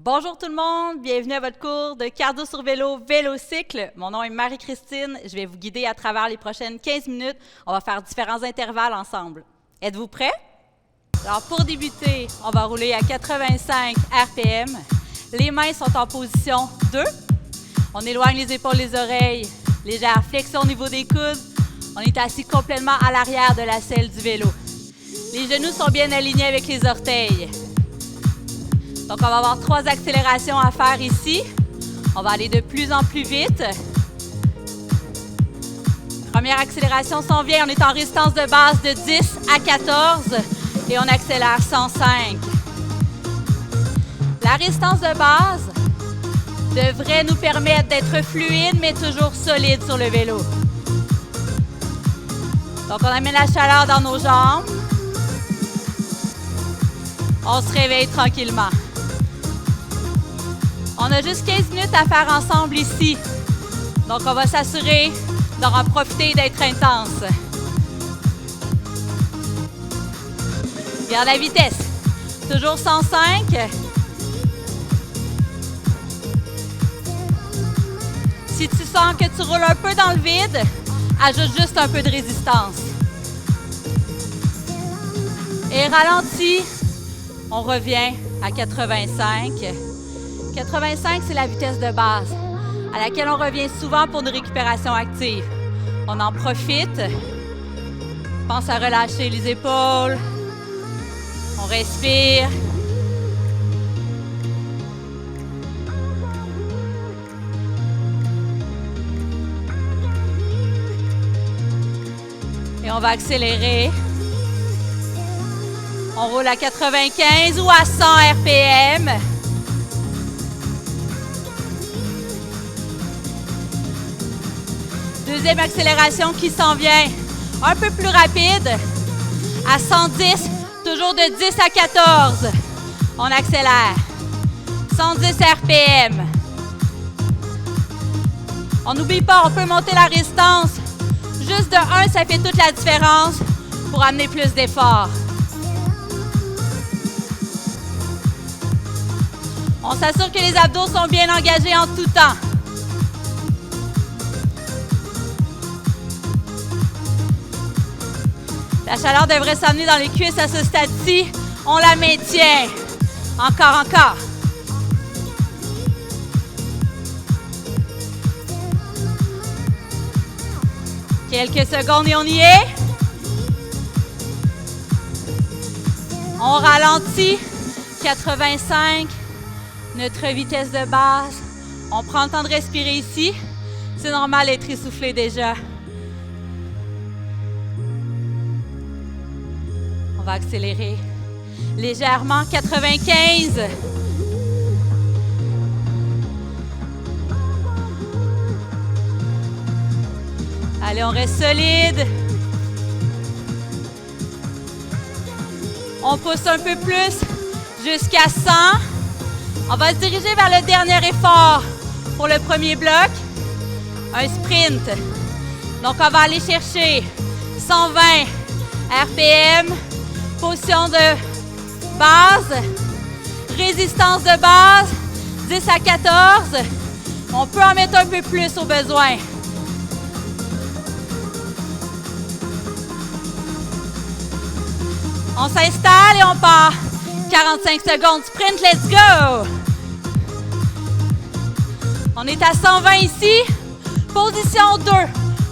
Bonjour tout le monde, bienvenue à votre cours de cardio sur vélo, vélocycle. Mon nom est Marie-Christine, je vais vous guider à travers les prochaines 15 minutes. On va faire différents intervalles ensemble. Êtes-vous prêts? Alors pour débuter, on va rouler à 85 RPM. Les mains sont en position 2. On éloigne les épaules des oreilles, légère flexion au niveau des coudes. On est assis complètement à l'arrière de la selle du vélo. Les genoux sont bien alignés avec les orteils. Donc, on va avoir 3 accélérations à faire ici. On va aller de plus en plus vite. Première accélération s'en vient. On est en résistance de base de 10 à 14 et on accélère 105. La résistance de base devrait nous permettre d'être fluide, mais toujours solide sur le vélo. Donc, on amène la chaleur dans nos jambes. On se réveille tranquillement. On a juste 15 minutes à faire ensemble ici. Donc, on va s'assurer d'en profiter et d'être intense. Garde la vitesse. Toujours 105. Si tu sens que tu roules un peu dans le vide, ajoute juste un peu de résistance. Et ralentis. On revient à 85. 85, c'est la vitesse de base, à laquelle on revient souvent pour une récupération active. On en profite. Pense à relâcher les épaules. On respire. Et on va accélérer. On roule à 95 ou à 100 RPM. Deuxième accélération qui s'en vient, un peu plus rapide, à 110, toujours de 10 à 14. On accélère, 110 RPM. On n'oublie pas, on peut monter la résistance. Juste de 1, ça fait toute la différence pour amener plus d'effort. On s'assure que les abdos sont bien engagés en tout temps. La chaleur devrait s'amener dans les cuisses à ce stade-ci. On la maintient. Encore, encore. Quelques secondes et on y est. On ralentit. 85. Notre vitesse de base. On prend le temps de respirer ici. C'est normal d'être essoufflé déjà. On va accélérer légèrement, 95. Allez, on reste solide. On pousse un peu plus jusqu'à 100. On va se diriger vers le dernier effort pour le premier bloc. Un sprint. Donc, on va aller chercher 120 RPM. Position de base, résistance de base, 10 à 14. On peut en mettre un peu plus au besoin. On s'installe et on part. 45 secondes, sprint, let's go! On est à 120 ici, position 2.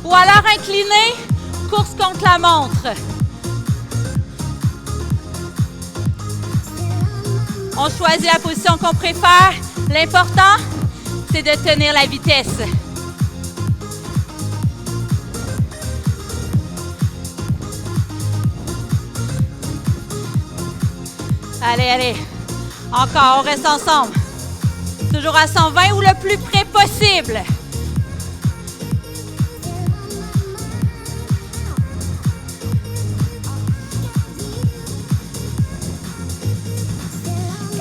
Ou alors incliné, course contre la montre. On choisit la position qu'on préfère. L'important, c'est de tenir la vitesse. Allez, allez. Encore, on reste ensemble. Toujours à 120 ou le plus près possible.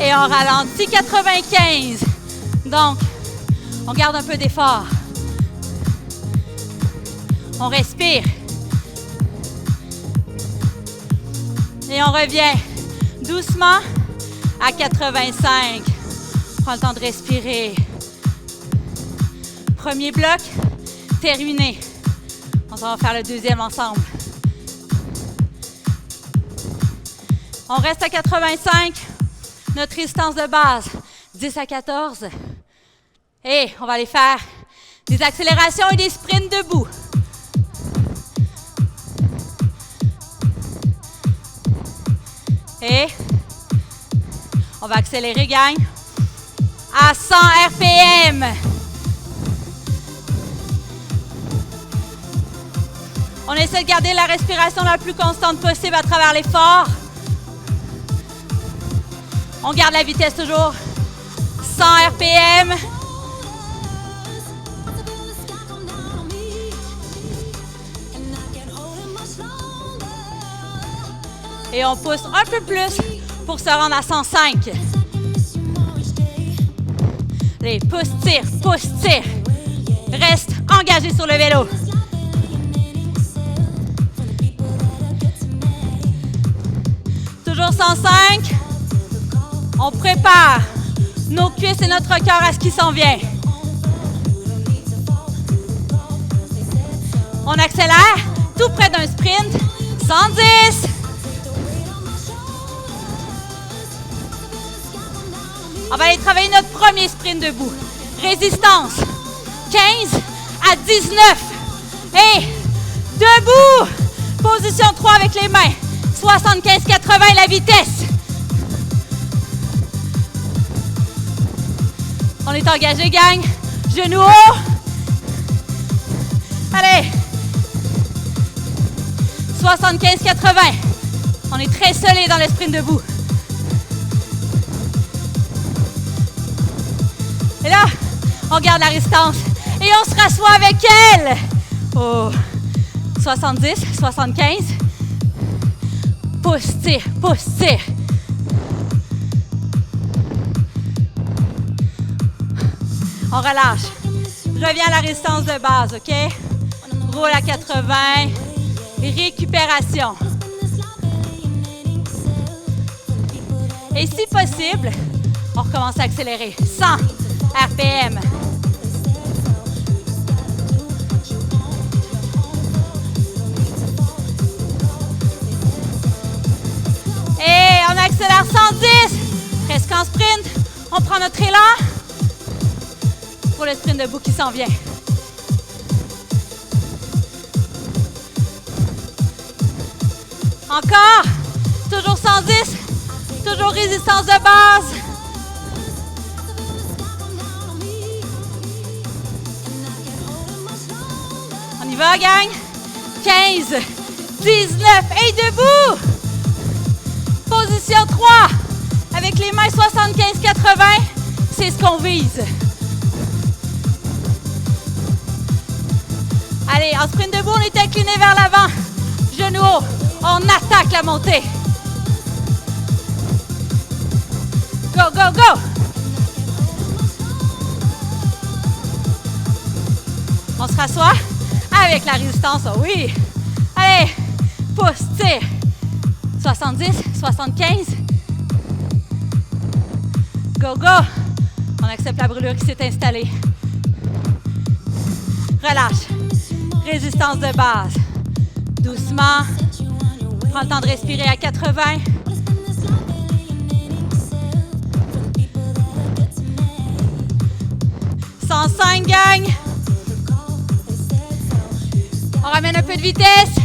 Et on ralentit 95. Donc, on garde un peu d'effort. On respire. Et on revient doucement à 85. Prends le temps de respirer. Premier bloc, terminé. On va faire le deuxième ensemble. On reste à 85. Notre résistance de base, 10 à 14. Et on va aller faire des accélérations et des sprints debout. Et on va accélérer, gang, à 100 RPM. On essaie de garder la respiration la plus constante possible à travers l'effort. On garde la vitesse toujours. 100 RPM. Et on pousse un peu plus pour se rendre à 105. Allez, pousse, tire, pousse, tire. Reste engagé sur le vélo. Toujours 105. On prépare nos cuisses et notre cœur à ce qui s'en vient. On accélère tout près d'un sprint. 110. On va aller travailler notre premier sprint debout. Résistance. 15 à 19. Et debout. Position 3 avec les mains. 75-80 la vitesse. On est engagé, gang. Genoux haut. Allez. 75-80. On est très solide dans le sprint debout. Et là, on garde la résistance et on se rassoit avec elle. Oh. 70, 75. Pousse, tire, pousse, tire. On relâche. Reviens à la résistance de base, OK? Roule à 80. Récupération. Et si possible, on recommence à accélérer. 100 RPM. Et on accélère 110. Presque en sprint. On prend notre élan pour le sprint debout qui s'en vient. Encore. Toujours 110. Toujours résistance de base. On y va, gang. 15, 19 et debout. Position 3. Avec les mains 75-80, c'est ce qu'on vise. Allez, en sprint debout, on est incliné vers l'avant. Genoux haut. On attaque la montée. Go, go, go. On se rassoit avec la résistance, oh oui. Allez, pousse, tire. 70, 75. Go, go. On accepte la brûlure qui s'est installée. Relâche. Résistance de base. Doucement. Prends le temps de respirer à 80. « 105, gang. On ramène un peu de vitesse.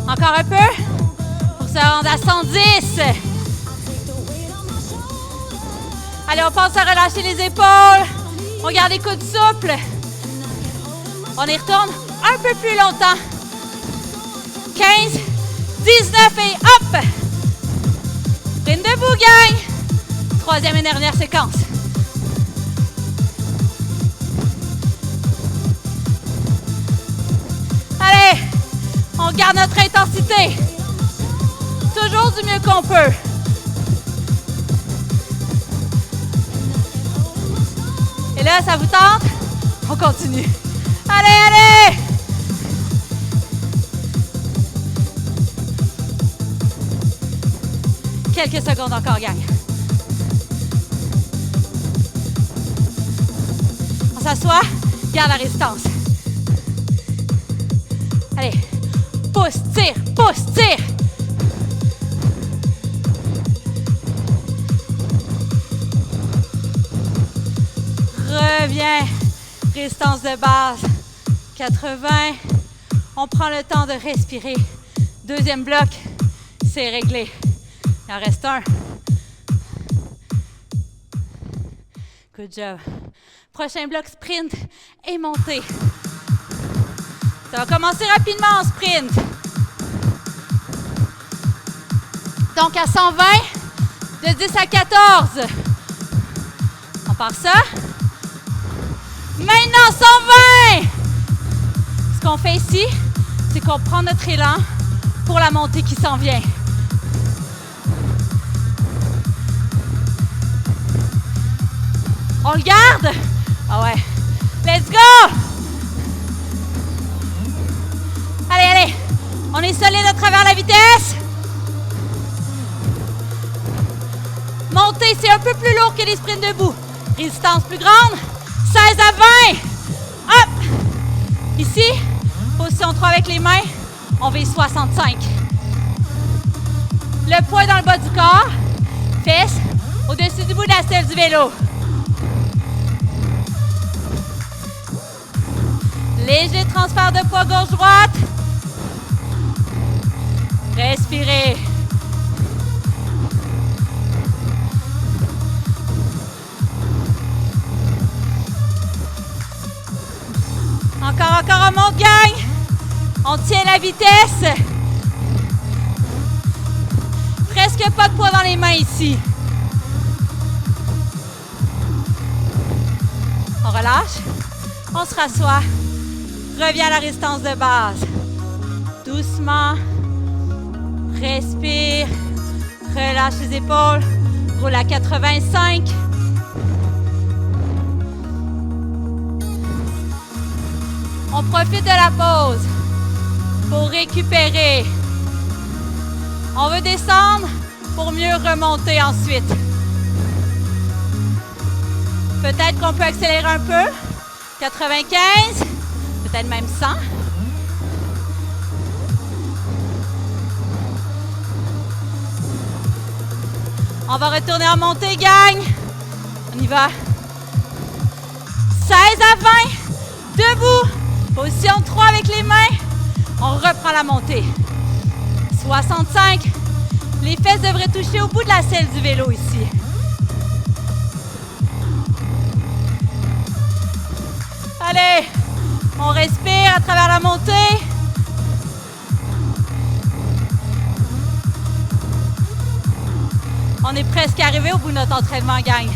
Encore un peu. Pour se rendre à 110. Allez, on pense à relâcher les épaules. On garde les coudes souples. On y retourne un peu plus longtemps. 15, 19 et hop! Sprint debout, gang! Troisième et dernière séquence. Allez, on garde notre intensité. Toujours du mieux qu'on peut. Et là, ça vous tente? On continue. Allez, allez! Quelques secondes encore, gang. On s'assoit, garde la résistance. Allez, pousse, tire, pousse, tire. Reviens, résistance de base, 80. On prend le temps de respirer. Deuxième bloc, c'est réglé. Il en reste un. Good job. Prochain bloc, sprint et montée. Ça va commencer rapidement en sprint. Donc à 120, de 10 à 14. On part ça. Maintenant 120. Ce qu'on fait ici, c'est qu'on prend notre élan pour la montée qui s'en vient. On le garde? Ah ouais. Let's go! Allez, allez. On est solide à travers la vitesse. Montée, c'est un peu plus lourd que les sprints debout. Résistance plus grande. 16 à 20. Hop! Ici, position 3 avec les mains. On vise 65. Le poids dans le bas du corps. Fesses au-dessus du bout de la selle du vélo. Léger transfert de poids gauche-droite. Respirez. Encore, on monte, gang. On tient la vitesse. Presque pas de poids dans les mains ici. On relâche. On se rassoit. Reviens à la résistance de base. Doucement. Respire. Relâche les épaules. Roule à 85. On profite de la pause pour récupérer. On veut descendre pour mieux remonter ensuite. Peut-être qu'on peut accélérer un peu. 95, peut-être même 100. On va retourner en montée, gang. On y va. 16 à 20. Debout. Position 3 avec les mains. On reprend la montée. 65. Les fesses devraient toucher au bout de la selle du vélo ici. Allez, on respire à travers la montée. On est presque arrivé au bout de notre entraînement, gang.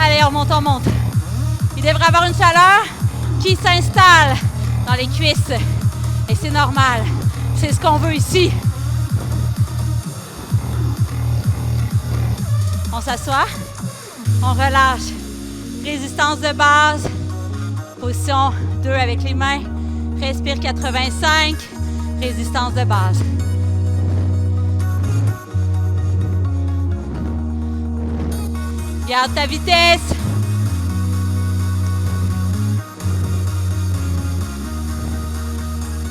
Allez, on monte, on monte. Il devrait y avoir une chaleur qui s'installe dans les cuisses. Et c'est normal. C'est ce qu'on veut ici. On s'assoit. On relâche. Résistance de base. Position 2 avec les mains. Respire 85. Résistance de base. Garde ta vitesse.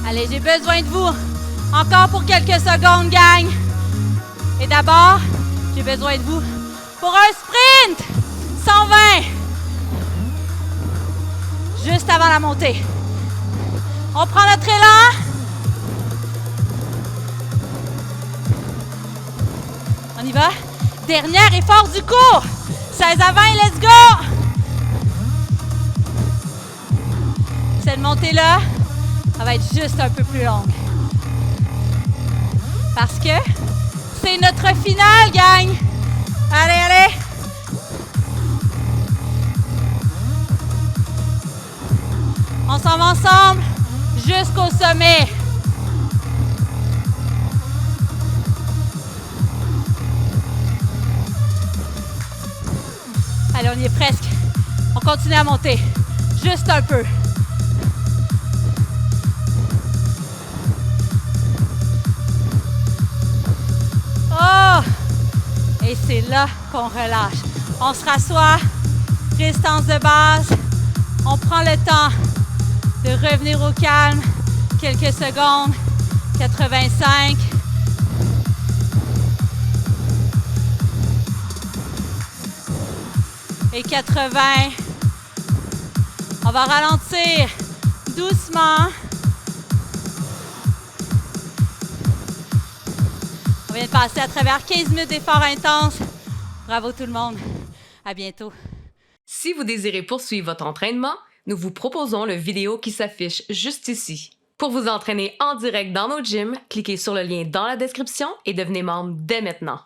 Allez, j'ai besoin de vous. Encore pour quelques secondes, gang. Et d'abord, j'ai besoin de vous pour un sprint. 120. Juste avant la montée. On prend notre élan. On y va. Dernier effort du cours. 16 à 20, let's go! Cette montée-là, ça va être juste un peu plus longue. Parce que c'est notre finale, gang! Allez, allez! On s'en va ensemble jusqu'au sommet. Allez, on y est presque. On continue à monter. Juste un peu. c'est là qu'on relâche. On se rassoit, résistance de base. On prend le temps de revenir au calme. Quelques secondes. 85. Et 80. On va ralentir doucement. On vient de passer à travers 15 minutes d'efforts intenses. Bravo tout le monde. À bientôt. Si vous désirez poursuivre votre entraînement, nous vous proposons le vidéo qui s'affiche juste ici. Pour vous entraîner en direct dans nos gyms, cliquez sur le lien dans la description et devenez membre dès maintenant.